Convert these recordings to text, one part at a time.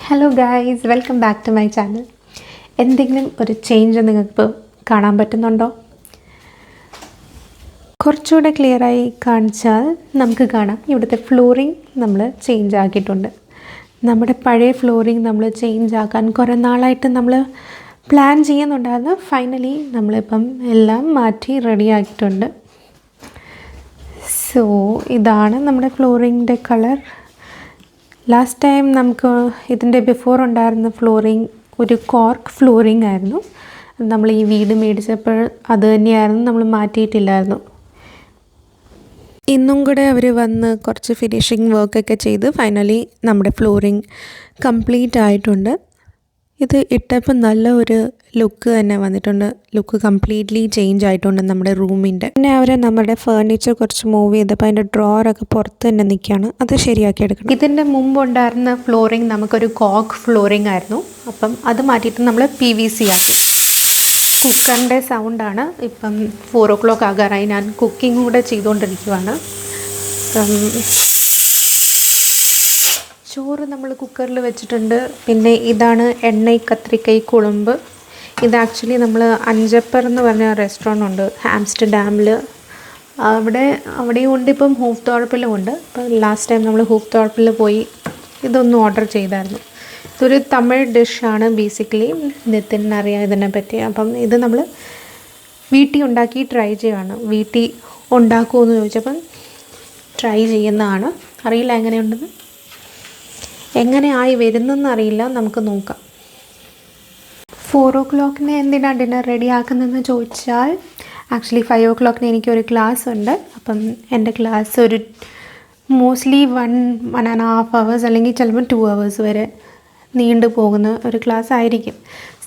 Hello guys, welcome back to my channel. എന്തെങ്കിലും ഒരു change നിങ്ങൾക്കിപ്പോൾ കാണാൻ പറ്റുന്നുണ്ടോ? കുറച്ചുകൂടെ ക്ലിയറായി കാണിച്ചാൽ നമുക്ക് കാണാം, ഇവിടുത്തെ ഫ്ലോറിങ് നമ്മൾ ചേഞ്ച് ആക്കിയിട്ടുണ്ട്. നമ്മുടെ പഴയ ഫ്ലോറിങ് നമ്മൾ ചേഞ്ച് ആക്കാൻ കുറേ നാളായിട്ട് നമ്മൾ പ്ലാൻ ചെയ്യുന്നുണ്ടായിരുന്നു. ഫൈനലി നമ്മളിപ്പം എല്ലാം മാറ്റി റെഡിയാക്കിയിട്ടുണ്ട്. സോ ഇതാണ് നമ്മുടെ ഫ്ലോറിങ്ങിൻ്റെ കളർ. ലാസ്റ്റ് ടൈം നമുക്ക് ഇതിൻ്റെ ബിഫോർ ഉണ്ടായിരുന്ന ഫ്ലോറിങ് ഒരു കോർക്ക് ഫ്ലോറിങ് ആയിരുന്നു. നമ്മൾ ഈ വീട് മേടിച്ചപ്പോൾ അത് തന്നെയായിരുന്നു, നമ്മൾ മാറ്റിയിട്ടില്ലായിരുന്നു. ഇന്നും കൂടെ അവർ വന്ന് കുറച്ച് ഫിനിഷിങ് വർക്കൊക്കെ ചെയ്ത് ഫൈനലി നമ്മുടെ ഫ്ലോറിങ് കംപ്ലീറ്റ് ആയിട്ടുണ്ട്. ഇത് ഇട്ടപ്പോൾ നല്ല ഒരു ലുക്ക് തന്നെ വന്നിട്ടുണ്ട്. ലുക്ക് കംപ്ലീറ്റ്ലി ചേഞ്ച് ആയിട്ടുണ്ട് നമ്മുടെ റൂമിൻ്റെ. പിന്നെ അവർ നമ്മുടെ ഫേർണിച്ചർ കുറച്ച് മൂവ് ചെയ്തപ്പോൾ അതിൻ്റെ ഡ്രോവറൊക്കെ പുറത്ത് തന്നെ നിൽക്കുകയാണ്. അത് ശരിയാക്കി എടുക്കണം. ഇതിൻ്റെ മുമ്പുണ്ടായിരുന്ന ഫ്ലോറിങ് നമുക്കൊരു കോക്ക് ഫ്ലോറിങ് ആയിരുന്നു. അപ്പം അത് മാറ്റിയിട്ട് നമ്മൾ PVC ആക്കി. കുക്കറിൻ്റെ സൗണ്ടാണ്. ഇപ്പം 4 o'clock ആകാറായി. ഞാൻ കുക്കിംഗ് കൂടെ ചെയ്തുകൊണ്ടിരിക്കുവാണ്. ചോറ് നമ്മൾ കുക്കറിൽ വെച്ചിട്ടുണ്ട്. പിന്നെ ഇതാണ് കത്രിക്കൈ കുളമ്പ്. ഇത് ആക്ച്വലി നമ്മൾ അഞ്ചപ്പർ എന്ന് പറഞ്ഞ റെസ്റ്റോറൻ്റ് ഉണ്ട് ആംസ്റ്റർഡാമിൽ. അവിടെയും ഉണ്ട്, ഇപ്പം ഹൂഫ് തോർപ്പിലും ഉണ്ട്. അപ്പം ലാസ്റ്റ് ടൈം നമ്മൾ ഹൂഫ് തോർപ്പിൽ പോയി ഇതൊന്ന് ഓർഡർ ചെയ്തായിരുന്നു. ഇതൊരു തമിഴ് ഡിഷാണ് ബേസിക്കലി. നിതിനറിയാം ഇതിനെപ്പറ്റി. അപ്പം ഇത് നമ്മൾ വീട്ടിൽ ഉണ്ടാക്കി ട്രൈ ചെയ്യുകയാണ്. വീട്ടിൽ ഉണ്ടാക്കുമെന്ന് ചോദിച്ചപ്പം ട്രൈ ചെയ്യുന്നതാണ്. അറിയില്ല എങ്ങനെയുണ്ടെന്ന്, എങ്ങനെ ആയി വരുന്നെന്ന് അറിയില്ല. നമുക്ക് നോക്കാം. 4 o'clock എന്തിനാണ് ഡിന്നർ റെഡി ആക്കുന്നതെന്ന് ചോദിച്ചാൽ ആക്ച്വലി 5 o'clock എനിക്കൊരു ക്ലാസ് ഉണ്ട്. അപ്പം എൻ്റെ ക്ലാസ് ഒരു മോസ്റ്റ്ലി 1.5 hours അല്ലെങ്കിൽ ചിലപ്പോൾ 2 hours വരെ നീണ്ടു പോകുന്ന ഒരു ക്ലാസ് ആയിരിക്കും.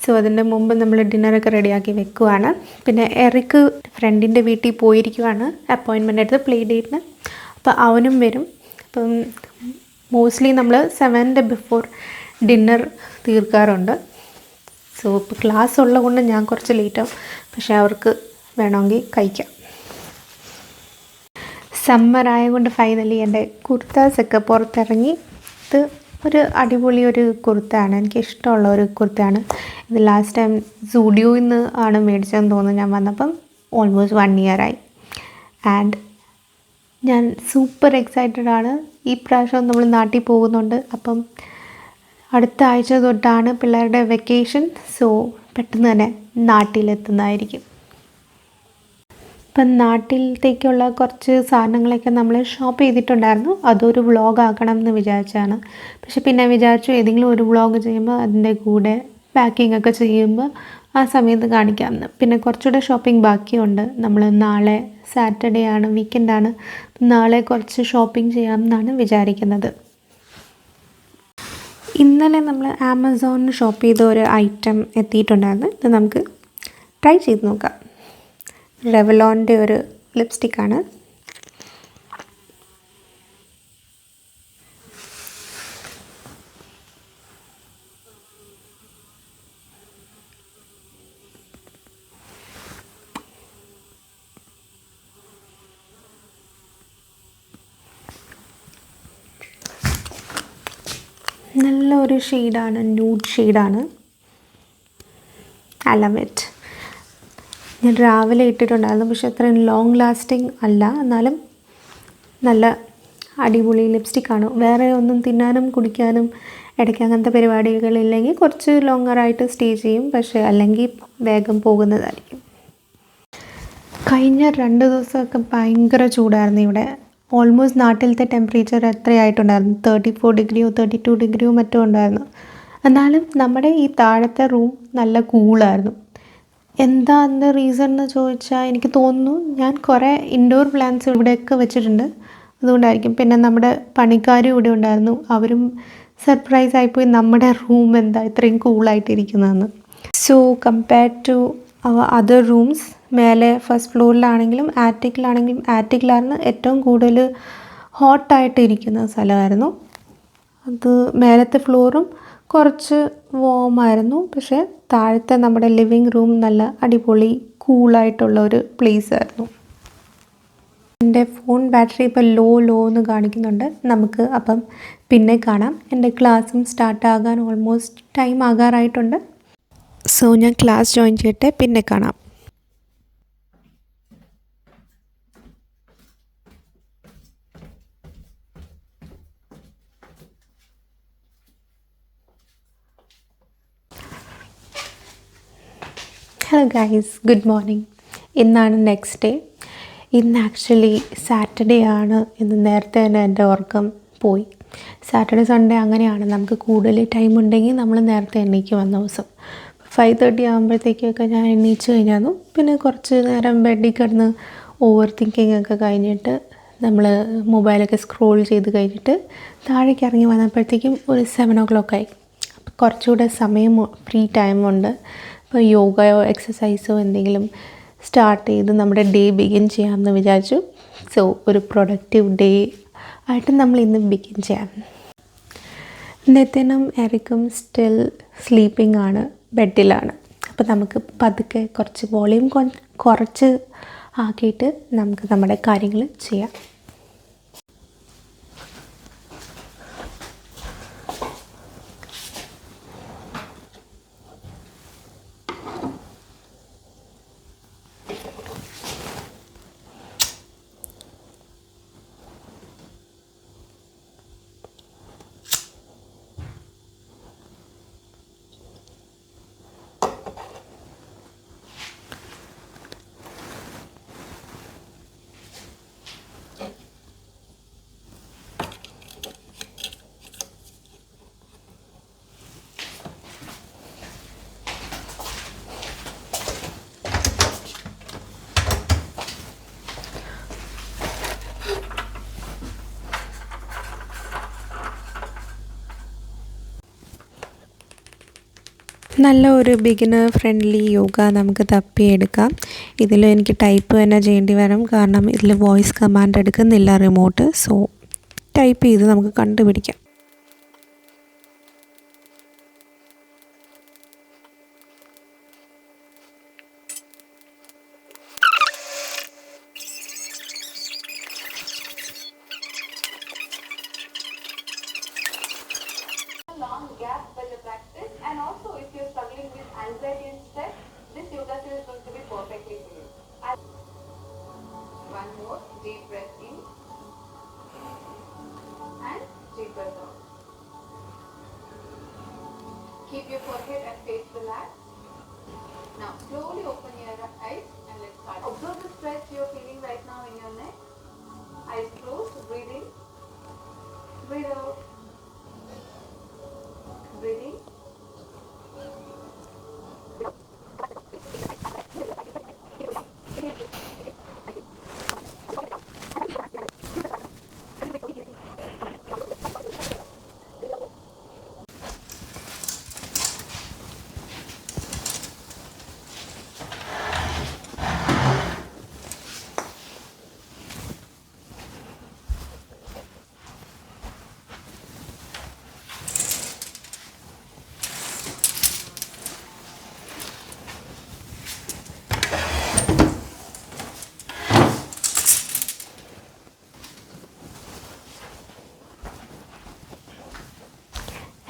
സോ അതിൻ്റെ മുമ്പ് നമ്മൾ ഡിന്നറൊക്കെ റെഡിയാക്കി വെക്കുവാണ്. പിന്നെ എറിക്ക് ഫ്രണ്ടിൻ്റെ വീട്ടിൽ പോയിരിക്കുവാണ് അപ്പോയിൻമെൻ്റ് എടുത്ത് പ്ലേ ഡേറ്റിന്. അപ്പോൾ അവനും വരും. അപ്പം മോസ്റ്റ്ലി നമ്മൾ 7 ബിഫോർ ഡിന്നർ തീർക്കാറുണ്ട്. സോ ഇപ്പോൾ ക്ലാസ് ഉള്ളത് കൊണ്ട് ഞാൻ കുറച്ച് ലേറ്റാവും, പക്ഷേ അവർക്ക് വേണമെങ്കിൽ കഴിക്കാം. സമ്മർ ആയതുകൊണ്ട് ഫൈനലി എൻ്റെ കുർത്താസൊക്കെ പുറത്തിറങ്ങി. ഇത് ഒരു അടിപൊളി ഒരു കുർത്തയാണ്, എനിക്കിഷ്ടമുള്ള ഒരു കുർത്തയാണ്. ഇത് ലാസ്റ്റ് ടൈം സൂഡിയോയിൽ നിന്ന് ആണ് മേടിച്ചതെന്ന് തോന്നുന്നു. ഞാൻ വന്നപ്പം ഓൾമോസ്റ്റ് 1 year ആയി. ആൻഡ് ഞാൻ സൂപ്പർ എക്സൈറ്റഡ് ആണ്. ഈ പ്രാവശ്യം നമ്മൾ നാട്ടിൽ പോകുന്നുണ്ട്. അപ്പം അടുത്ത ആഴ്ച തൊട്ടാണ് പിള്ളേരുടെ വെക്കേഷൻ. സോ പെട്ടെന്ന് തന്നെ നാട്ടിലെത്തുന്നതായിരിക്കും. ഇപ്പം നാട്ടിലത്തേക്കുള്ള കുറച്ച് സാധനങ്ങളൊക്കെ നമ്മൾ ഷോപ്പ് ചെയ്തിട്ടുണ്ടായിരുന്നു. അതൊരു വ്ളോഗ് ആക്കണം എന്ന് വിചാരിച്ചാണ്. പക്ഷെ പിന്നെ വിചാരിച്ചു ഏതെങ്കിലും ഒരു വ്ളോഗ് ചെയ്യുമ്പോൾ അതിൻ്റെ കൂടെ പാക്കിംഗ് ഒക്കെ ചെയ്യുമ്പോൾ ആ സമയത്ത് കാണിക്കാമെന്ന്. പിന്നെ കുറച്ചുകൂടെ ഷോപ്പിംഗ് ബാക്കിയുണ്ട്. നമ്മൾ നാളെ സാറ്റർഡേ ആണ്, വീക്കെൻഡാണ്. നാളെ കുറച്ച് ഷോപ്പിംഗ് ചെയ്യാമെന്നാണ് വിചാരിക്കുന്നത്. ഇന്നലെ നമ്മൾ ആമസോണിൽ ഷോപ്പ് ചെയ്ത ഒരു ഐറ്റം എത്തിയിട്ടുണ്ടായിരുന്നു. ഇത് നമുക്ക് ട്രൈ ചെയ്ത് നോക്കാം. റെവലോണിൻ്റെ ഒരു ലിപ്സ്റ്റിക്കാണ്. നല്ല ഒരു ഷെയ്ഡാണ്, ന്യൂഡ് ഷെയ്ഡാണ്. I love it. ഞാൻ രാവിലെ ഇട്ടിട്ടുണ്ടായിരുന്നു, പക്ഷെ അത്രയും ലോങ് ലാസ്റ്റിംഗ് അല്ല. എന്നാലും നല്ല അടിപൊളി ലിപ്സ്റ്റിക്കാണ്. വേറെ ഒന്നും തിന്നാനും കുടിക്കാനും ഇടയ്ക്ക് അങ്ങനത്തെ പരിപാടികളില്ലെങ്കിൽ കുറച്ച് ലോങ്ങറായിട്ട് സ്റ്റേ ചെയ്യും. പക്ഷേ അല്ലെങ്കിൽ വേഗം പോകുന്നതായിരിക്കും. കഴിഞ്ഞ 2 ദിവസമൊക്കെ ഭയങ്കര ചൂടായിരുന്നു ഇവിടെ. ഓൾമോസ്റ്റ് നാട്ടിലത്തെ ടെമ്പറേച്ചർ എത്രയായിട്ടുണ്ടായിരുന്നു, 34 ഡിഗ്രിയോ 32 ഡിഗ്രിയോ മറ്റോ ഉണ്ടായിരുന്നു. എന്നാലും നമ്മുടെ ഈ താഴത്തെ റൂം നല്ല കൂളായിരുന്നു. എന്താ അതിൻ്റെ റീസൺ എന്ന് ചോദിച്ചാൽ എനിക്ക് തോന്നുന്നു ഞാൻ കുറേ ഇൻഡോർ പ്ലാന്റ്സ് ഇവിടെയൊക്കെ വെച്ചിട്ടുണ്ട്, അതുകൊണ്ടായിരിക്കും. പിന്നെ നമ്മുടെ പണിക്കാരും ഇവിടെ ഉണ്ടായിരുന്നു. അവരും സർപ്രൈസ് ആയിപ്പോയി നമ്മുടെ റൂം എന്താ ഇത്രയും കൂളായിട്ടിരിക്കുന്നതെന്ന്. So compared to other rooms, മേലെ ഫസ്റ്റ് ഫ്ലോറിലാണെങ്കിലും ആറ്റിക്കിലാണെങ്കിലും, ആറ്റിക്കിലായിരുന്നു ഏറ്റവും കൂടുതൽ ഹോട്ടായിട്ട് ഇരിക്കുന്ന സ്ഥലമായിരുന്നു. അത് മേലത്തെ ഫ്ലോറും കുറച്ച് വോമായിരുന്നു. പക്ഷേ താഴത്തെ നമ്മുടെ ലിവിങ് റൂം നല്ല അടിപൊളി കൂളായിട്ടുള്ള ഒരു പ്ലേസ് ആയിരുന്നു. എൻ്റെ ഫോൺ ബാറ്ററി ഇപ്പോൾ ലോ എന്ന് കാണിക്കുന്നുണ്ട്. നമുക്ക് അപ്പം പിന്നെ കാണാം. എൻ്റെ ക്ലാസ്സും സ്റ്റാർട്ടാകാൻ ഓൾമോസ്റ്റ് ടൈം ആകാറായിട്ടുണ്ട്. സോ ഞാൻ ക്ലാസ് ജോയിൻ ചെയ്തിട്ട് പിന്നെ കാണാം. Hello guys, good morning. ഇന്നാണ് നെക്സ്റ്റ് ഡേ. ഇന്ന് ആക്ച്വലി സാറ്റർഡേ ആണ്. ഇന്ന് നേരത്തെ തന്നെ എൻ്റെ ഉറക്കം പോയി. സാറ്റർഡേ സൺഡേ അങ്ങനെയാണ്, നമുക്ക് കൂടുതൽ ടൈം ഉണ്ടെങ്കിൽ നമ്മൾ നേരത്തെ എണീക്ക് വന്ന ദിവസം 5:30 ആകുമ്പോഴത്തേക്കൊക്കെ ഞാൻ എണീച്ച് കഴിഞ്ഞായിരുന്നു. പിന്നെ കുറച്ച് നേരം ബെഡിൽ കിടന്ന് ഓവർ തിങ്കിങ് ഒക്കെ കഴിഞ്ഞിട്ട് നമ്മൾ മൊബൈലൊക്കെ സ്ക്രോൾ ചെയ്ത് കഴിഞ്ഞിട്ട് താഴേക്ക് ഇറങ്ങി വന്നപ്പോഴത്തേക്കും ഒരു 7 o'clock ആയി. അപ്പോൾ കുറച്ചുകൂടെ സമയം ഫ്രീ ടൈമുണ്ട്. ഇപ്പോൾ യോഗയോ എക്സസൈസോ എന്തെങ്കിലും സ്റ്റാർട്ട് ചെയ്ത് നമ്മുടെ ഡേ ബിഗിൻ ചെയ്യാമെന്ന് വിചാരിച്ചു. സോ ഒരു പ്രൊഡക്റ്റീവ് ഡേ ആയിട്ട് നമ്മൾ ഇന്ന് ബിഗിൻ ചെയ്യാം. നിതിനും എറിക്കും സ്റ്റിൽ സ്ലീപ്പിംഗ് ആണ്, ബെഡിലാണ്. അപ്പോൾ നമുക്ക് പതുക്കെ കുറച്ച് വോളിയം കുറച്ച് ആക്കിയിട്ട് നമുക്ക് നമ്മുടെ കാര്യങ്ങൾ ചെയ്യാം. നല്ല ഒരു ബിഗിനർ ഫ്രണ്ട്ലി യോഗ നമുക്ക് തപ്പിയെടുക്കാം. ഇതിൽ എനിക്ക് ടൈപ്പ് തന്നെ ചെയ്യേണ്ടി വരും, കാരണം ഇതിൽ വോയിസ് കമാൻഡ് എടുക്കുന്നില്ല റിമോട്ട്. സോ ടൈപ്പ് ചെയ്ത് നമുക്ക് കണ്ടുപിടിക്കാം. One more deep breath in and deep breath out. Keep your forehead and face relaxed. Now slowly open your eyes and let's start. Observe the stretch you're feeling right now in your neck. Eyes closed, breathe in, breathe out, breathe in.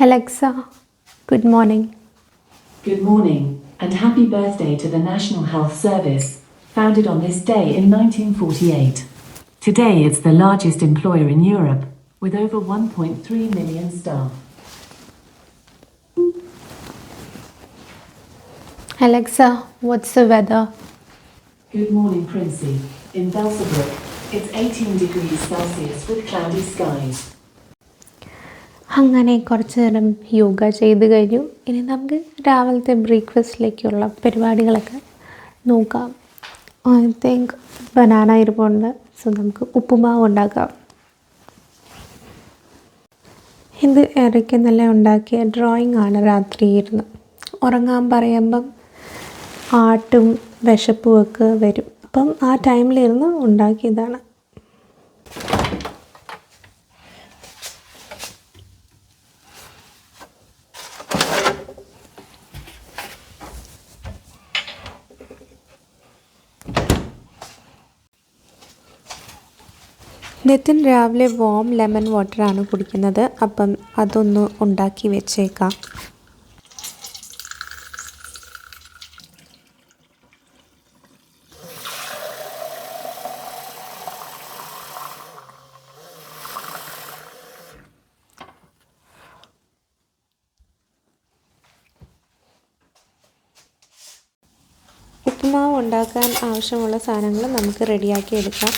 Alexa, good morning. Good morning, and happy birthday to the National Health Service, founded on this day in 1948. Today it's the largest employer in Europe, with over 1.3 million staff. Alexa, what's the weather? Good morning, Princey. In Belsabrook, it's 18 degrees Celsius with cloudy skies. അങ്ങനെ കുറച്ച് നേരം യോഗ ചെയ്ത് കഴിഞ്ഞു. ഇനി നമുക്ക് രാവിലത്തെ ബ്രേക്ക്ഫാസ്റ്റിലേക്കുള്ള പരിപാടികളൊക്കെ നോക്കാം. ഐ തിങ്ക് ബനാന ഇരിപ്പുണ്ട്. സോ നമുക്ക് ഉപ്പുമാവ് ഉണ്ടാക്കാം. ഇത് ഇടയ്ക്ക് നല്ല ഉണ്ടാക്കിയ ഡ്രോയിങ് ആണ്. രാത്രി ഇരുന്ന് ഉറങ്ങാൻ പറയുമ്പം ആട്ടും വിശപ്പും ഒക്കെ വരും. അപ്പം ആ ടൈമിലിരുന്ന് ഉണ്ടാക്കിയതാണ്. നിതിൻ രാവിലെ വാം ലെമൺ വാട്ടറാണ് കുടിക്കുന്നത്. അപ്പം അതൊന്ന് ഉണ്ടാക്കി വെച്ചേക്കാം. ഉപ്പുമാവ് ഉണ്ടാക്കാൻ ആവശ്യമുള്ള സാധനങ്ങൾ നമുക്ക് റെഡിയാക്കി എടുക്കാം.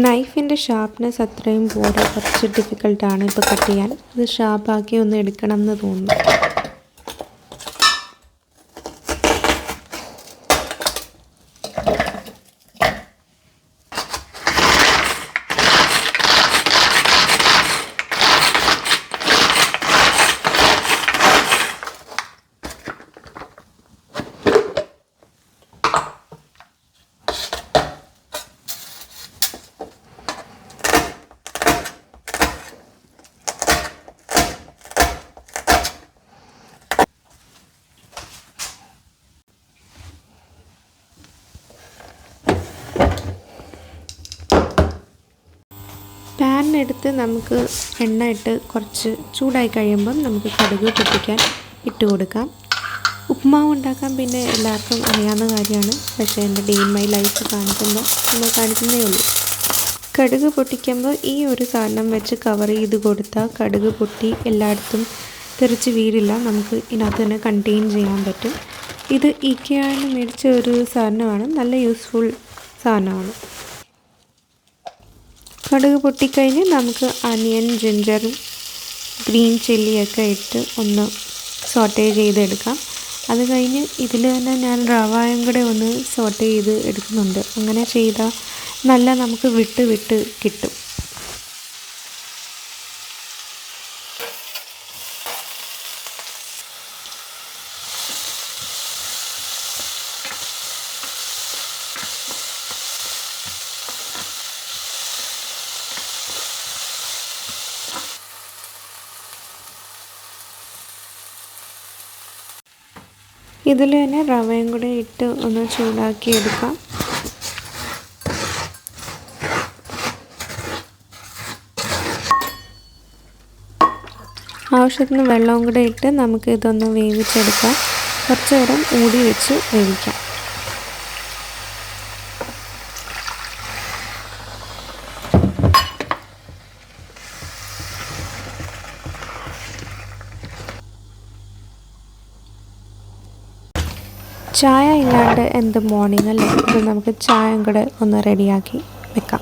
നൈഫിൻ്റെ ഷാർപ്നെസ് അത്രയും പോലെ കുറച്ച് ഡിഫിക്കൽട്ടാണ് ഇപ്പോൾ കട്ട് ചെയ്യാൻ. ഇത് ഷാർപ്പാക്കി ഒന്ന് എടുക്കണം എന്ന് തോന്നുന്നു. പാനിനെടുത്ത് നമുക്ക് എണ്ണ ഇട്ട് കുറച്ച് ചൂടായി കഴിയുമ്പം നമുക്ക് കടുക് പൊട്ടിക്കാൻ ഇട്ട് കൊടുക്കാം. ഉപ്പുമാവ് ഉണ്ടാക്കാൻ പിന്നെ എല്ലാവർക്കും അറിയാവുന്ന കാര്യമാണ്. പക്ഷേ എൻ്റെ ഡേ ഇൻ മൈ ലൈഫ് കാണിക്കുന്നേ ഉള്ളൂ. കടുക് പൊട്ടിക്കുമ്പോൾ ഈ ഒരു സാധനം വെച്ച് കവർ ചെയ്ത് കൊടുത്താൽ കടുക് പൊട്ടി എല്ലായിടത്തും തെറിച്ച് വീഴില്ല. നമുക്ക് ഇതിനകത്ത് തന്നെ കണ്ടെയ്ൻ ചെയ്യാൻ പറ്റും. ഇത് ഇക്കയാണ് മേടിച്ച ഒരു സാധനമാണ്. നല്ല യൂസ്ഫുൾ സാധനമാണ്. കടുക് പൊട്ടിക്കഴിഞ്ഞ് നമുക്ക് അനിയൻ, ജിഞ്ചറും ഗ്രീൻ ചില്ലിയൊക്കെ ഇട്ട് ഒന്ന് സോട്ടേ ചെയ്തെടുക്കാം. അത് കഴിഞ്ഞ് ഇതിൽ തന്നെ ഞാൻ റവായും കൂടെ ഒന്ന് സോട്ടേ ചെയ്ത് എടുക്കുന്നുണ്ട്. അങ്ങനെ ചെയ്താൽ നല്ല നമുക്ക് വിട്ട് കിട്ടും. ഇതിൽ തന്നെ റവയും കൂടെ ഇട്ട് ഒന്ന് ചൂടാക്കി എടുക്കാം. ആവശ്യത്തിന് വെള്ളവും കൂടെ ഇട്ട് നമുക്ക് ഇതൊന്ന് വേവിച്ചെടുക്കാം. കുറച്ച് നേരം മൂടി വെച്ച് വേവിക്കാം. ചായ ഇല്ലാണ്ട് എന്ത് മോർണിംഗ് അല്ലേ? ഇത് നമുക്ക് ചായയും കൂടെ ഒന്ന് റെഡിയാക്കി വെക്കാം.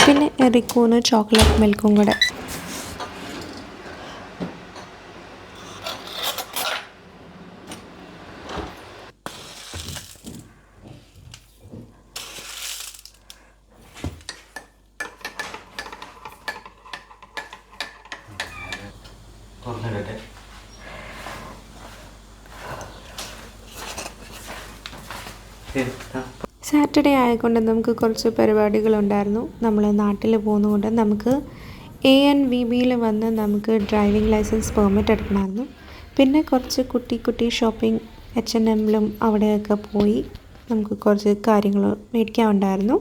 പിന്നെ എറിക്കൂന്ന് ചോക്ലേറ്റ് മിൽക്കും കൂടെ. സാറ്റർഡേ ആയതുകൊണ്ട് നമുക്ക് കുറച്ച് പരിപാടികളുണ്ടായിരുന്നു. നമ്മൾ നാട്ടിൽ പോകുന്നതുകൊണ്ട് നമുക്ക് ANVBയിൽ വന്ന് നമുക്ക് ഡ്രൈവിംഗ് ലൈസൻസ് പെർമിറ്റ് എടുക്കണമായിരുന്നു. പിന്നെ കുറച്ച് കുട്ടി ഷോപ്പിംഗ് H&Mലും അവിടെയൊക്കെ പോയി നമുക്ക് കുറച്ച് കാര്യങ്ങൾ മേടിക്കാനുണ്ടായിരുന്നു.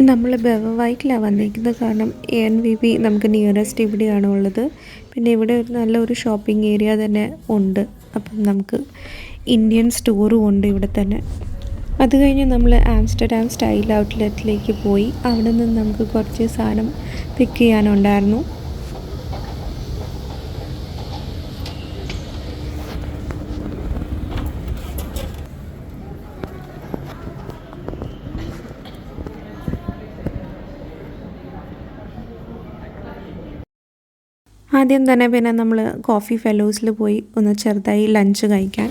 നമ്മൾ ബെവവൈറ്റിലാണ് വന്നിരിക്കുന്നത്. കാരണം ANVB നമുക്ക് നിയറസ്റ്റ് ഇവിടെയാണ് ഉള്ളത്. പിന്നെ ഇവിടെ ഒരു നല്ലൊരു ഷോപ്പിംഗ് ഏരിയ തന്നെ ഉണ്ട്. അപ്പം നമുക്ക് ഇന്ത്യൻ സ്റ്റോറും ഉണ്ട് ഇവിടെ തന്നെ. അത് കഴിഞ്ഞ് നമ്മൾ ആംസ്റ്റർഡാം സ്റ്റൈൽ ഔട്ട്ലെറ്റിലേക്ക് പോയി. അവിടെ നിന്ന് നമുക്ക് കുറച്ച് സാധനം പിക്ക് ചെയ്യാനുണ്ടായിരുന്നു. ആദ്യം തന്നെ പിന്നെ നമ്മൾ കോഫി ഫെലോസിൽ പോയി ഒന്ന് ചെറുതായി ലഞ്ച് കഴിക്കാൻ.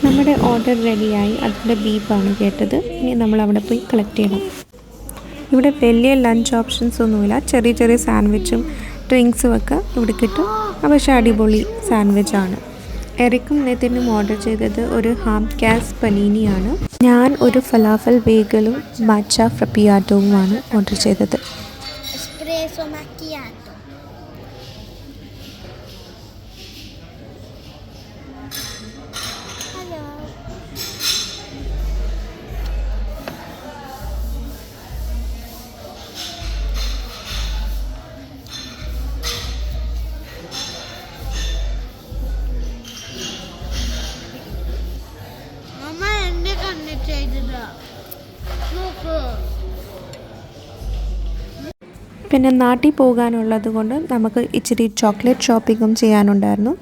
നമ്മുടെ ഓർഡർ റെഡിയായി. അതിൻ്റെ ബീപ്പാണ് കേട്ടത്. ഇനി നമ്മൾ അവിടെ പോയി കളക്ട് ചെയ്യണം. ഇവിടെ വലിയ ലഞ്ച് ഓപ്ഷൻസ് ഒന്നുമില്ല. ചെറിയ ചെറിയ സാൻഡ്വിച്ചും ഡ്രിങ്ക്സും ഒക്കെ ഇവിടെ കിട്ടും. പക്ഷേ അടിപൊളി സാൻഡ്വിച്ചാണ്. എറിക്കും നിതിനും ഓർഡർ ചെയ്തത് ഒരു ഹാം കാസ് പനീനിയാണ്. ഞാൻ ഒരു ഫലാഫൽ ബേഗലും മച്ച ഫ്രപ്പിയാറ്റോവുമാണ് ഓർഡർ ചെയ്തത്. Espresso macchiato. Hello. Mamma എന്നെ കണ്ടിട്ടേതാ നോക്ക്. പിന്നെ നാട്ടിൽ പോകാനുള്ളത് കൊണ്ട് നമുക്ക് ഇച്ചിരി ചോക്ലേറ്റ് ഷോപ്പിങ്ങും ചെയ്യാനുണ്ടായിരുന്നു.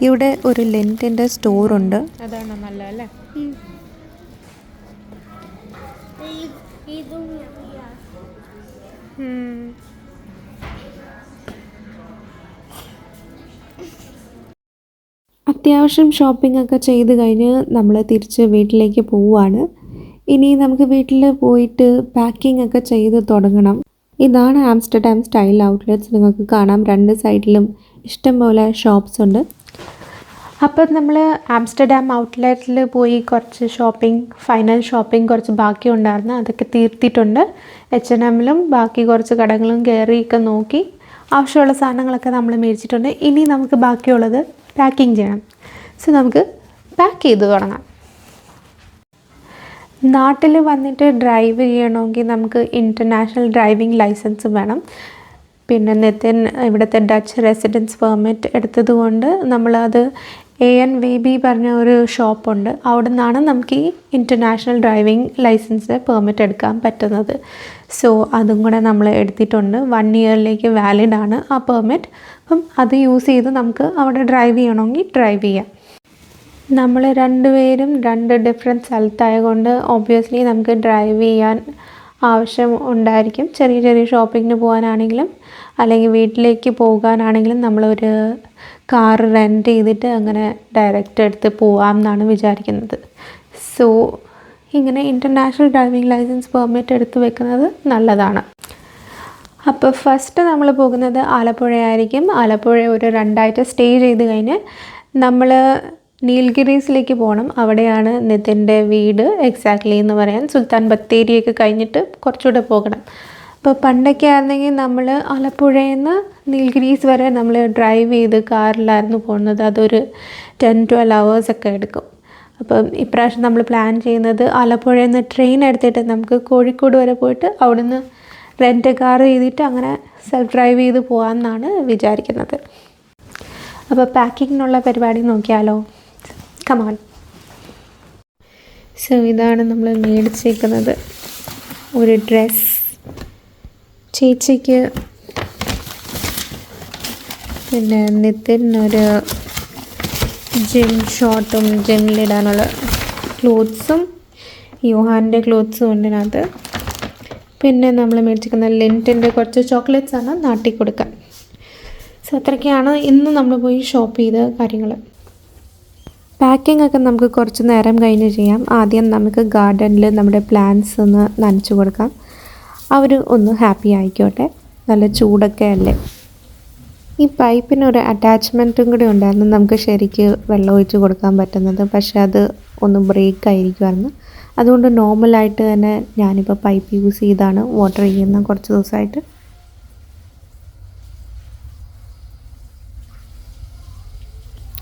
ഇവിടെ ഒരു ലെൻറ്റിൻ്റെ സ്റ്റോറുണ്ട്. അതാണ് നല്ല അല്ലേ? ഇതും അത്യാവശ്യം ഷോപ്പിംഗ് ഒക്കെ ചെയ്ത് കഴിഞ്ഞ് നമ്മൾ തിരിച്ച് വീട്ടിലേക്ക് പോവുകയാണ്. ഇനി നമുക്ക് വീട്ടിൽ പോയിട്ട് പാക്കിംഗ് ഒക്കെ ചെയ്ത് തുടങ്ങണം. ഇതാണ് ആംസ്റ്റർഡാം സ്റ്റൈൽ ഔട്ട്ലെറ്റ്സ്. നിങ്ങൾക്ക് കാണാം രണ്ട് സൈഡിലും ഇഷ്ടംപോലെ ഷോപ്സ് ഉണ്ട്. അപ്പോൾ നമ്മൾ ആംസ്റ്റർഡാം ഔട്ട്ലെറ്റിൽ പോയി കുറച്ച് ഫൈനൽ ഷോപ്പിംഗ് കുറച്ച് ബാക്കി ഉണ്ടായിരുന്നു. അതൊക്കെ തീർത്തിട്ടുണ്ട്. H&Mലും ബാക്കി കുറച്ച് കടകളും കയറിയൊക്കെ നോക്കി ആവശ്യമുള്ള സാധനങ്ങളൊക്കെ നമ്മൾ മേടിച്ചിട്ടുണ്ട്. ഇനി നമുക്ക് ബാക്കിയുള്ളത് പാക്കിംഗ് ചെയ്യണം. സോ നമുക്ക് പാക്ക് ചെയ്ത് തുടങ്ങാം. നാട്ടിൽ വന്നിട്ട് ഡ്രൈവ് ചെയ്യണമെങ്കിൽ നമുക്ക് ഇൻ്റർനാഷണൽ ഡ്രൈവിംഗ് ലൈസൻസ് വേണം. പിന്നെ നിതിൻ ഇവിടുത്തെ ഡച്ച് റെസിഡൻസ് പെർമിറ്റ് എടുത്തതുകൊണ്ട് നമ്മളത് ANVB പറഞ്ഞ ഒരു ഷോപ്പുണ്ട്. അവിടെ നിന്നാണ് നമുക്ക് ഈ ഇൻ്റർനാഷണൽ ഡ്രൈവിംഗ് ലൈസൻസ് പെർമിറ്റ് എടുക്കാൻ പറ്റുന്നത്. സോ അതും കൂടെ നമ്മൾ എടുത്തിട്ടുണ്ട്. 1 ഇയറിലേക്ക് വാലിഡാണ് ആ പെർമിറ്റ്. അപ്പം അത് യൂസ് ചെയ്ത് നമുക്ക് അവിടെ ഡ്രൈവ് ചെയ്യണമെങ്കിൽ ഡ്രൈവ് ചെയ്യാം. നമ്മൾ രണ്ടുപേരും 2 ഡിഫറെൻറ്റ് സ്ഥലത്തായതുകൊണ്ട് ഒബ്വിയസ്ലി നമുക്ക് ഡ്രൈവ് ചെയ്യാൻ ആവശ്യം ഉണ്ടായിരിക്കും. ചെറിയ ചെറിയ ഷോപ്പിങ്ങിന് പോകാനാണെങ്കിലും അല്ലെങ്കിൽ വീട്ടിലേക്ക് പോകാനാണെങ്കിലും നമ്മളൊരു കാർ റെൻറ്റ് ചെയ്തിട്ട് അങ്ങനെ ഡയറക്റ്റ് എടുത്ത് പോകാം എന്നാണ് വിചാരിക്കുന്നത്. സോ ഇങ്ങനെ ഇൻ്റർനാഷണൽ ഡ്രൈവിംഗ് ലൈസൻസ് പെർമിറ്റ് എടുത്ത് വെക്കുന്നത് നല്ലതാണ്. അപ്പോൾ ഫസ്റ്റ് നമ്മൾ പോകുന്നത് ആലപ്പുഴയായിരിക്കും. ആലപ്പുഴ ഒരു 2 ആഴ്ച സ്റ്റേ ചെയ്ത് കഴിഞ്ഞ് നമ്മൾ നീൽഗിരീസിലേക്ക് പോകണം. അവിടെയാണ് നിതിൻ്റെ വീട് എക്സാക്ട്ലി എന്ന് പറയാൻ. സുൽത്താൻ ബത്തേരിയൊക്കെ കഴിഞ്ഞിട്ട് കുറച്ചുകൂടെ പോകണം. അപ്പോൾ പണ്ടൊക്കെ ആയിരുന്നെങ്കിൽ നമ്മൾ ആലപ്പുഴയിൽ നിന്ന് നീൽഗിരീസ് വരെ നമ്മൾ ഡ്രൈവ് ചെയ്ത് കാറിലായിരുന്നു പോകുന്നത്. അതൊരു 10-12 hours എടുക്കും. അപ്പം ഇപ്രാവശ്യം നമ്മൾ പ്ലാൻ ചെയ്യുന്നത് ആലപ്പുഴയിൽ നിന്ന് ട്രെയിൻ എടുത്തിട്ട് നമുക്ക് കോഴിക്കോട് വരെ പോയിട്ട് അവിടുന്ന് റെൻറ്റ് കാർ ചെയ്തിട്ട് അങ്ങനെ സെൽഫ് ഡ്രൈവ് ചെയ്ത് പോകാമെന്നാണ് വിചാരിക്കുന്നത്. അപ്പോൾ പാക്കിങ്ങിനുള്ള പരിപാടി നോക്കിയാലോ? കമാൺ. സോ ഇതാണ് നമ്മൾ മേടിച്ചേക്കുന്നത്. ഒരു ഡ്രസ്സ് ചേച്ചിക്ക്, പിന്നെ നിതിനൊരു ജിം ഷോർട്ടും ജിമ്മിലിടാനുള്ള ക്ലോത്ത്സും യോഹാൻ്റെ ക്ലോത്ത്സും ഉണ്ട് ഇതിനകത്ത്. പിന്നെ നമ്മൾ മേടിച്ചിരിക്കുന്ന ലെൻറ്റിൻ്റെ കുറച്ച് ചോക്ലേറ്റ്സാണ് നാട്ടിൽ കൊടുക്കാൻ. സോ അത്രയ്ക്കാണ് ഇന്ന് നമ്മൾ പോയി ഷോപ്പ് ചെയ്ത കാര്യങ്ങൾ. പാക്കിംഗ് ഒക്കെ നമുക്ക് കുറച്ച് നേരം കഴിഞ്ഞ് ചെയ്യാം. ആദ്യം നമുക്ക് ഗാർഡനിൽ നമ്മുടെ പ്ലാന്റ്സ് ഒന്ന് നനച്ച് കൊടുക്കാം. അവർ ഒന്ന് ഹാപ്പി ആയിക്കോട്ടെ. നല്ല ചൂടൊക്കെ അല്ലേ. ഈ പൈപ്പിനൊരു അറ്റാച്ച്മെൻറ്റും കൂടി ഉണ്ടായിരുന്നു നമുക്ക് ശരിക്ക് വെള്ളം ഒഴിച്ച് കൊടുക്കാൻ പറ്റുന്നത്. പക്ഷേ അത് ഒന്ന് ബ്രേക്ക് ആയിരിക്കുമായിരുന്നു. അതുകൊണ്ട് നോർമലായിട്ട് തന്നെ ഞാനിപ്പോൾ പൈപ്പ് യൂസ് ചെയ്താണ് വാട്ടർ ചെയ്യുന്നത് കുറച്ച് ദിവസമായിട്ട്.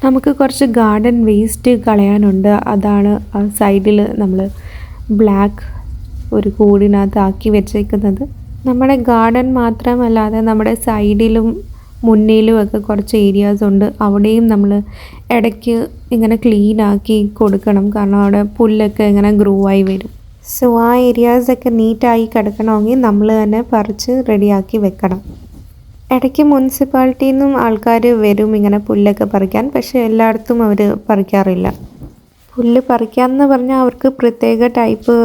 നമുക്ക് കുറച്ച് ഗാർഡൻ വേസ്റ്റ് കളയാനുണ്ട്. അതാണ് സൈഡിൽ നമ്മൾ ബ്ലാക്ക് ഒരു കൂടിനകത്ത് ആക്കി വെച്ചേക്കുന്നത്. നമ്മുടെ ഗാർഡൻ മാത്രമല്ലാതെ നമ്മുടെ സൈഡിലും മുന്നിലും ഒക്കെ കുറച്ച് ഏരിയാസ് ഉണ്ട്. അവിടെയും നമ്മൾ ഇടയ്ക്ക് ഇങ്ങനെ ക്ലീൻ ആക്കി കൊടുക്കണം, കാരണം അവിടെ പുല്ലൊക്കെ ഇങ്ങനെ ഗ്രോ ആയി വരും. സോ ആ ഏരിയാസൊക്കെ നീറ്റായി കിടക്കണമെങ്കിൽ നമ്മൾ തന്നെ പറിച്ച് റെഡിയാക്കി വെക്കണം. ഇടയ്ക്ക് മുനിസിപ്പാലിറ്റിയിൽ നിന്നും ആൾക്കാർ വരും ഇങ്ങനെ പുല്ലൊക്കെ പറിക്കാൻ, പക്ഷേ എല്ലായിടത്തും അവർ പറിക്കാറില്ല. പുല്ല് പറിക്കാമെന്ന് പറഞ്ഞാൽ അവർക്ക് പ്രത്യേക ടൈപ്പ്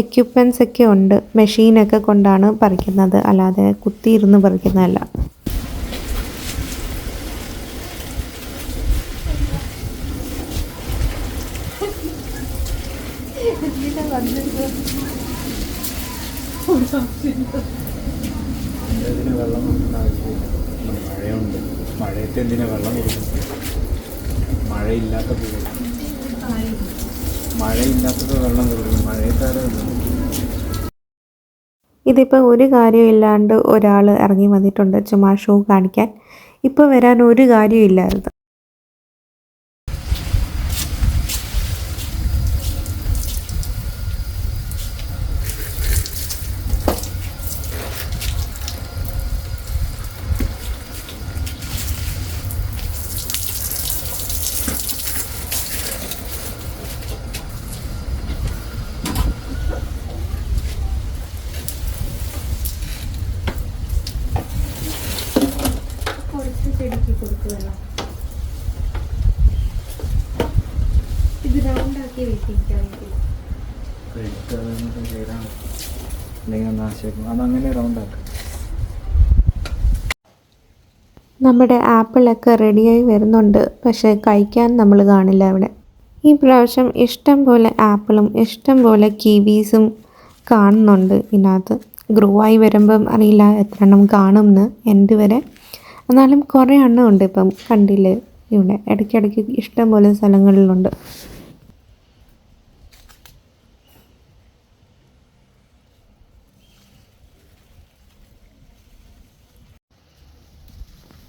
എക്യുപ്മെൻറ്റ്സ് ഒക്കെ ഉണ്ട്. മെഷീനൊക്കെ കൊണ്ടാണ് പറിക്കുന്നത്, അല്ലാതെ കുത്തിയിരുന്ന് പറിക്കുന്നതല്ല. വെള്ളം കൊടുക്കേണ്ട ആവശ്യമില്ല. മഴയുണ്ട്, മഴയത്ത് എന്തിനാ വെള്ളം കൊടുക്കുന്നത്? മഴയില്ലാത്തപ്പോൾ വെള്ളം കൊടുക്കണം, മഴയത്താരെ ഇതിപ്പോൾ ഒരു കാര്യമില്ലാണ്ട് ഒരാൾ ഇറങ്ങി വന്നിട്ടുണ്ട് ചുമ്മാ ഷോ കാണിക്കാൻ. ഇപ്പോൾ വരാൻ ഒരു കാര്യമില്ലായിരുന്നു. ചെടിക്ക് കൊടുക്കുമല്ലോ. ഇത് റൗണ്ടാക്കി വെച്ചിരിക്കാൻ അതങ്ങനെ റൗണ്ടാക്കാം. നമ്മുടെ ആപ്പിളൊക്കെ റെഡിയായി വരുന്നുണ്ട്, പക്ഷേ കഴിക്കാൻ നമ്മൾ കാണില്ല ഇവിടെ. ഈ പ്രാവശ്യം ഇഷ്ടം പോലെ ആപ്പിളും ഇഷ്ടം പോലെ കിവീസും കാണുന്നുണ്ട് ഇതിനകത്ത്. ഗ്രോ ആയി വരുമ്പം അറിയില്ല എത്ര എണ്ണം കാണുമെന്ന് എൻ്റെ വരെ. എന്നാലും കുറേ എണ്ണം ഉണ്ട്. ഇപ്പം കണ്ടില്ലേ ഇവിടെ ഇടയ്ക്കിടയ്ക്ക് ഇഷ്ടം പോലെ സ്ഥലങ്ങളിലുണ്ട്.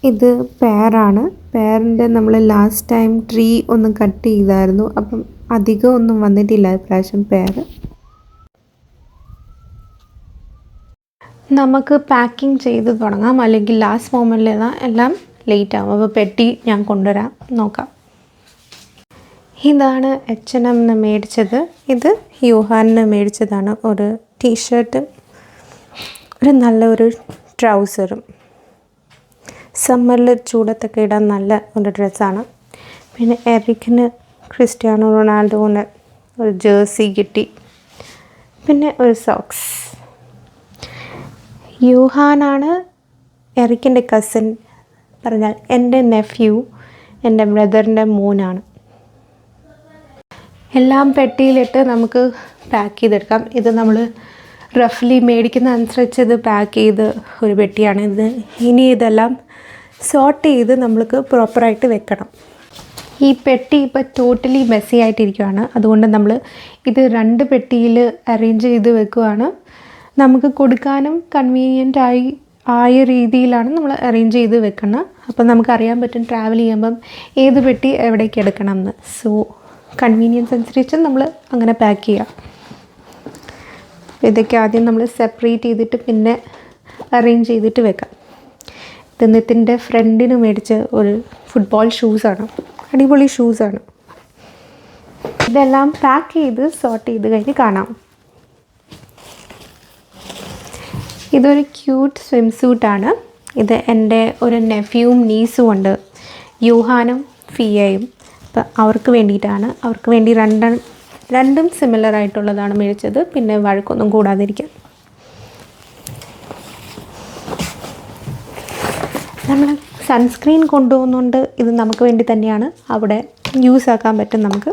ഇത് പെയറാണ്. പെയറിൻ്റെ നമ്മൾ ലാസ്റ്റ് ടൈം ട്രീ ഒന്ന് കട്ട് ചെയ്തായിരുന്നു, അപ്പം അധികം ഒന്നും വന്നിട്ടില്ല ഇപ്രാവശ്യം പെയർ. നമുക്ക് പാക്കിംഗ് ചെയ്ത് തുടങ്ങാം, അല്ലെങ്കിൽ ലാസ്റ്റ് മൊമെൻറ്റിൽ എല്ലാം ലേറ്റ് ആകും. അപ്പോൾ പെട്ടി ഞാൻ കൊണ്ടുവരാം, നോക്കാം. ഇതാണ് H&M മേടിച്ചത്. ഇത് യൂഹാനിന് മേടിച്ചതാണ്. ഒരു ടീഷർട്ടും ഒരു നല്ലൊരു ട്രൗസറും. സമ്മറിൽ ചൂടത്തൊക്കെ ഇടാൻ നല്ല ഒരു ഡ്രസ്സാണ്. പിന്നെ എറിക്കിന് ക്രിസ്ത്യാനോ റൊണാൾഡോന് ഒരു ജേഴ്സി കിട്ടി. പിന്നെ ഒരു സോക്സ്. യൂഹാനാണ് എറിക്കിൻ്റെ കസിൻ, പറഞ്ഞാൽ എൻ്റെ നെഫ്യൂ, എൻ്റെ ബ്രദറിൻ്റെ മോനാണ്. എല്ലാം പെട്ടിയിലിട്ട് നമുക്ക് പാക്ക് ചെയ്തെടുക്കാം. ഇത് നമ്മൾ റഫ്ലി മേടിക്കുന്ന അനുസരിച്ച് ഇത് പാക്ക് ചെയ്ത് ഒരു പെട്ടിയാണ് ഇത്. ഇനി ഇതെല്ലാം സോർട്ട് ചെയ്ത് നമ്മൾക്ക് പ്രോപ്പറായിട്ട് വെക്കണം. ഈ പെട്ടി ഇപ്പോൾ ടോട്ടലി മെസ്സി ആയിട്ടിരിക്കുകയാണ്. അതുകൊണ്ട് നമ്മൾ ഇത് 2 പെട്ടിയിൽ അറേഞ്ച് ചെയ്ത് വെക്കുകയാണ്. നമുക്ക് കൊടുക്കാനും കൺവീനിയൻ്റ് ആയ രീതിയിലാണ് നമ്മൾ അറേഞ്ച് ചെയ്ത് വെക്കുന്നത്. അപ്പം നമുക്കറിയാൻ പറ്റും ട്രാവൽ ചെയ്യുമ്പം ഏത് പെട്ടി എവിടേക്ക് എടുക്കണം എന്ന്. സോ കൺവീനിയൻസ് അനുസരിച്ച് നമ്മൾ അങ്ങനെ പാക്ക് ചെയ്യാം. ഇതൊക്കെ ആദ്യം നമ്മൾ സെപ്പറേറ്റ് ചെയ്തിട്ട് പിന്നെ അറേഞ്ച് ചെയ്തിട്ട് വെക്കാം. ഇത് നിത്തിൻ്റെ ഫ്രണ്ടിന് മേടിച്ച ഒരു ഫുട്ബോൾ ഷൂസാണ്. അടിപൊളി ഷൂസാണ്. ഇതെല്ലാം പാക്ക് ചെയ്ത് സോർട്ട് ചെയ്ത് കഴിഞ്ഞ് കാണാം. ഇതൊരു ക്യൂട്ട് സ്വിം സൂട്ടാണ്. ഇത് എൻ്റെ ഒരു നെഫ്യൂവും നീസും ഉണ്ട്, യൂഹാനും ഫിയയും. അപ്പം അവർക്ക് വേണ്ടിയിട്ടാണ്. അവർക്ക് വേണ്ടി രണ്ടും സിമിലർ ആയിട്ടുള്ളതാണ് മേടിച്ചത്, പിന്നെ വഴക്കൊന്നും കൂടാതിരിക്കാൻ. നമ്മൾ സൺസ്ക്രീൻ കൊണ്ടുപോകുന്നുണ്ട്. ഇത് നമുക്ക് വേണ്ടി തന്നെയാണ്, അവിടെ യൂസ് ആക്കാൻ പറ്റും നമുക്ക്.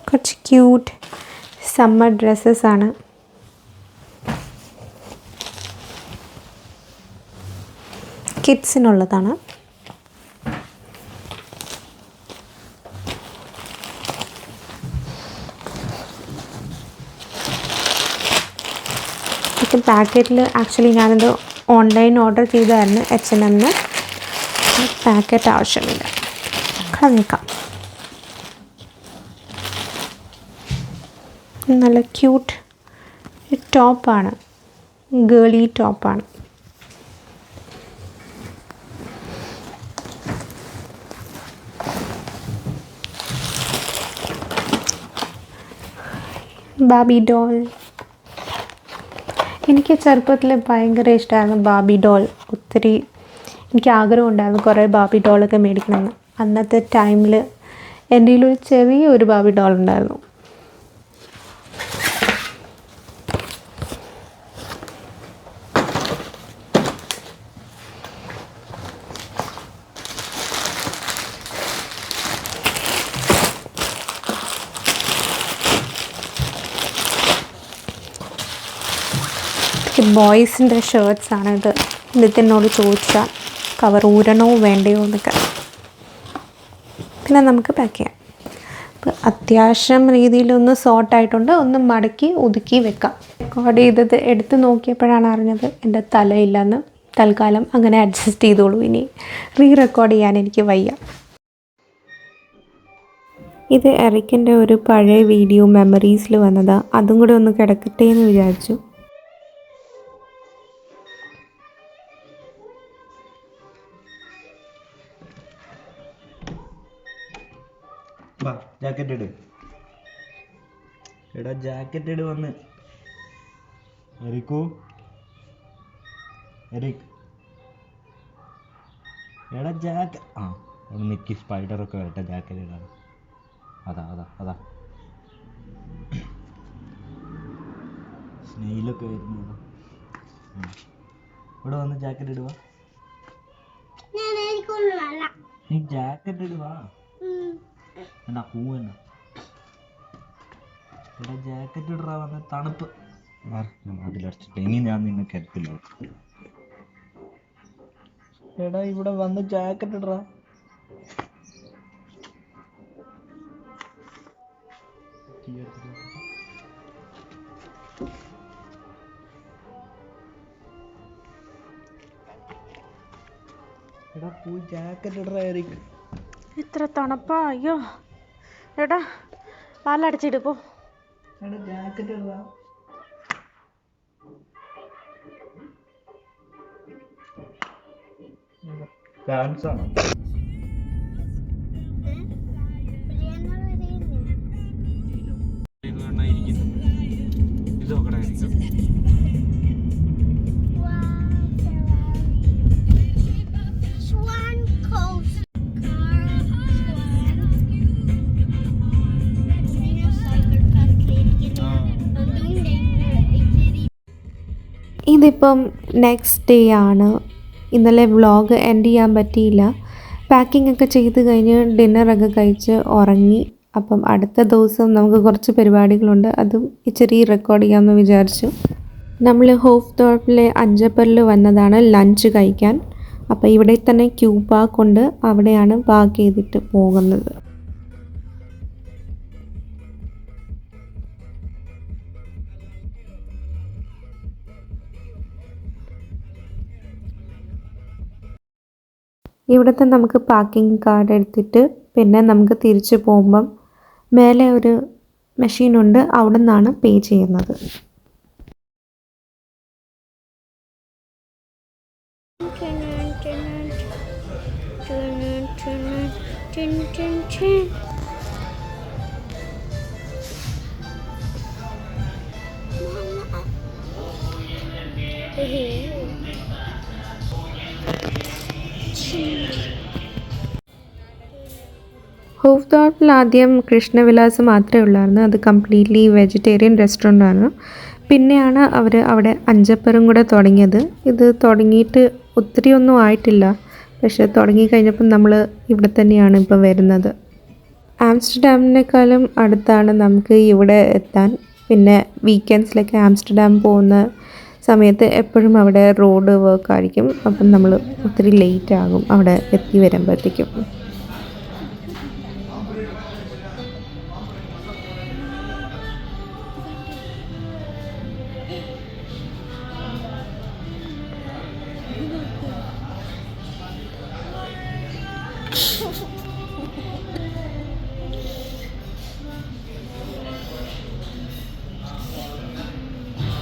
കുറച്ച് ക്യൂട്ട് സമ്മർ ഡ്രസ്സസ് ആണ്. കിഡ്സിനുള്ളതാണ്. പാക്കറ്റിൽ ആക്ച്വലി ഞാനിത് ഓൺലൈൻ ഓർഡർ ചെയ്തായിരുന്നു H&M പാക്കറ്റ് ആവശ്യമില്ല, കളഞ്ഞേക്കാം. നല്ല ക്യൂട്ട് ടോപ്പാണ്, ഗേളി ടോപ്പാണ്. ബാബി ഡോൾ. എനിക്ക് ചെറുപ്പത്തിൽ ഭയങ്കര ഇഷ്ടമായിരുന്നു ബാബി ഡോൾ. ഒത്തിരി എനിക്ക് ആഗ്രഹം ഉണ്ടായിരുന്നു കുറേ ബാബി ഡോളൊക്കെ മേടിക്കണമെന്ന്. അന്നത്തെ ടൈമിൽ എൻ്റെ കയ്യിലൊരു ചെറിയൊരു ബാബി ഡോൾ ഉണ്ടായിരുന്നു. ബോയ്സിൻ്റെ ഷർട്ട്സാണിത്. ഇതിനോട് ചോദിച്ചാൽ കവർ ഊരണോ വേണ്ടയോ എന്നൊക്കെ. പിന്നെ നമുക്ക് പാക്ക് ചെയ്യാം. അപ്പോൾ അത്യാവശ്യം രീതിയിലൊന്ന് സോർട്ടായിട്ടുണ്ട്. ഒന്ന് മടക്കി ഒതുക്കി വെക്കാം. റെക്കോർഡ് ചെയ്തത് എടുത്ത് നോക്കിയപ്പോഴാണ് അറിഞ്ഞത് എൻ്റെ തലയില്ലെന്ന്. തൽക്കാലം അങ്ങനെ അഡ്ജസ്റ്റ് ചെയ്തോളൂ. ഇനി റെക്കോർഡ് ചെയ്യാൻ എനിക്ക് വയ്യ. ഇത് എറിക്കിൻ്റെ ഒരു പഴയ വീഡിയോ മെമ്മറീസിൽ വന്നതാണ്. അതും കൂടെ ഒന്ന് കിടക്കട്ടെ എന്ന് വിചാരിച്ചു. ജാക്കറ്റ് ഇട്. എടാ ജാക്കറ്റ് ഇട് വന്ന്. എറിക് എടാ ജാക്കറ്റ്. ആ നിക്ക്, സ്പൈഡറൊക്കെ വരട്ടെ. ജാക്കറ്റ് ഇടാണ്. അതാ സ്നെയിലൊക്കെ വരുന്നു. ഇവിടെ വന്ന് ജാക്കറ്റ് ഇടുക. നീ ജാക്കറ്റ് ഇടുവാ. എന്നാ പൂവ് തന്നെ. ഇവിടെ ജാക്കറ്റ് ഇടാ വന്ന്. തണുപ്പ് അതിലടിച്ചിട്ട് ഇനി ഞാൻ നിന്നെ കരുത്തില്ല. എടാ ഇവിടെ വന്ന് ജാക്കറ്റ് ഇടാ. എടാ പോയി ജാക്കറ്റ് ഇടാ എറിക്ക്. ഇത്ര തണുപ്പാ. അയ്യോ എടാ പാലടച്ചിട്ട് പോ. എടാ ജാക്കറ്റ് ഇടാ. ഡാൻസ് ആണോ? ഇതിപ്പം നെക്സ്റ്റ് ഡേ ആണ്. ഇന്നലെ വ്ളോഗ് എൻഡ് ചെയ്യാൻ പറ്റിയില്ല. പാക്കിംഗ് ഒക്കെ ചെയ്ത് കഴിഞ്ഞ് ഡിന്നറൊക്കെ കഴിച്ച് ഉറങ്ങി. അപ്പം അടുത്ത ദിവസം നമുക്ക് കുറച്ച് പരിപാടികളുണ്ട്. അതും ഇച്ചിരി റെക്കോർഡ് ചെയ്യാമെന്ന് വിചാരിച്ചു. നമ്മൾ ഹോഫ്തോർപ്പിലെ അഞ്ചപ്പറിൽ വന്നതാണ് ലഞ്ച് കഴിക്കാൻ. അപ്പോൾ ഇവിടെ തന്നെ ക്യൂ പാർക്ക് ഉണ്ട്. അവിടെയാണ് പാർക്ക് ചെയ്തിട്ട് പോകുന്നത്. ഇവിടുത്തെ നമുക്ക് പാർക്കിംഗ് കാർഡ് എടുത്തിട്ട് പിന്നെ നമുക്ക് തിരിച്ച് പോകുമ്പം മേലെ ഒരു മെഷീനുണ്ട്, അവിടെ നിന്നാണ് പേ ചെയ്യുന്നത്. ഹോഫ്തോർപ്പിൽ ആദ്യം കൃഷ്ണവിലാസ് മാത്രമേ ഉള്ളായിരുന്നു. അത് കംപ്ലീറ്റ്ലി വെജിറ്റേറിയൻ റെസ്റ്റോറൻ്റാണ്. പിന്നെയാണ് അവർ അവിടെ അഞ്ചപ്പറും കൂടെ തുടങ്ങിയത്. ഇത് തുടങ്ങിയിട്ട് ഒത്തിരി ഒന്നും ആയിട്ടില്ല, പക്ഷെ തുടങ്ങിക്കഴിഞ്ഞപ്പം നമ്മൾ ഇവിടെ തന്നെയാണ് ഇപ്പോൾ വരുന്നത്. ആംസ്റ്റർഡാമിനേക്കാളും അടുത്താണ് നമുക്ക് ഇവിടെ എത്താൻ. പിന്നെ വീക്കെൻഡ്സിലൊക്കെ ആംസ്റ്റർഡാം പോകുന്ന സമയത്ത് എപ്പോഴും അവിടെ റോഡ് വർക്കായിരിക്കും. അപ്പം നമ്മൾ ഒത്തിരി ലേറ്റ് ആകും അവിടെ എത്തി വരുമ്പോഴത്തേക്കും.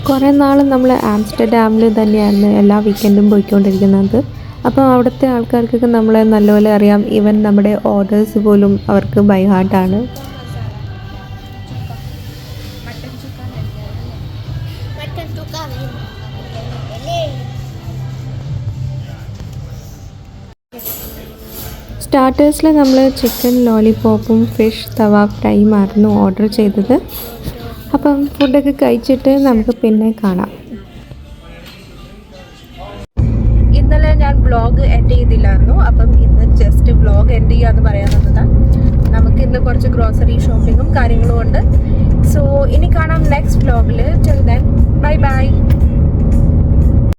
കുറേ നാൾ നമ്മൾ ആംസ്റ്റർഡാമിൽ തന്നെയായിരുന്നു എല്ലാ വീക്കെൻഡും പോയിക്കൊണ്ടിരിക്കുന്നത്. അപ്പോൾ അവിടുത്തെ ആൾക്കാർക്കൊക്കെ നമ്മളെ നല്ലപോലെ അറിയാം. ഈവൻ നമ്മുടെ ഓർഡേഴ്സ് പോലും അവർക്ക് ബൈ ഹാർട്ടാണ്. मटन चुका സ്റ്റാർട്ടേഴ്സിൽ നമ്മൾ ചിക്കൻ ലോലിപോപ്പും ഫിഷ് തവ ഫ്രൈയും ആയിരുന്നു ഓർഡർ ചെയ്തത്. അപ്പം ഫുഡൊക്കെ കഴിച്ചിട്ട് നമുക്ക് പിന്നെ കാണാം. ഇന്നലെ ഞാൻ വ്ളോഗ് എൻഡ് ചെയ്തില്ലായിരുന്നു. അപ്പം ഇന്ന് ജസ്റ്റ് വ്ളോഗ് എൻഡ് ചെയ്യാമെന്ന് പറയാൻ തന്നതാണ്. നമുക്ക് ഇന്ന് കുറച്ച് ഗ്രോസറി ഷോപ്പിങ്ങും കാര്യങ്ങളും ഉണ്ട്. സോ ഇനി കാണാം നെക്സ്റ്റ് വ്ളോഗിൽ. Till then bye by.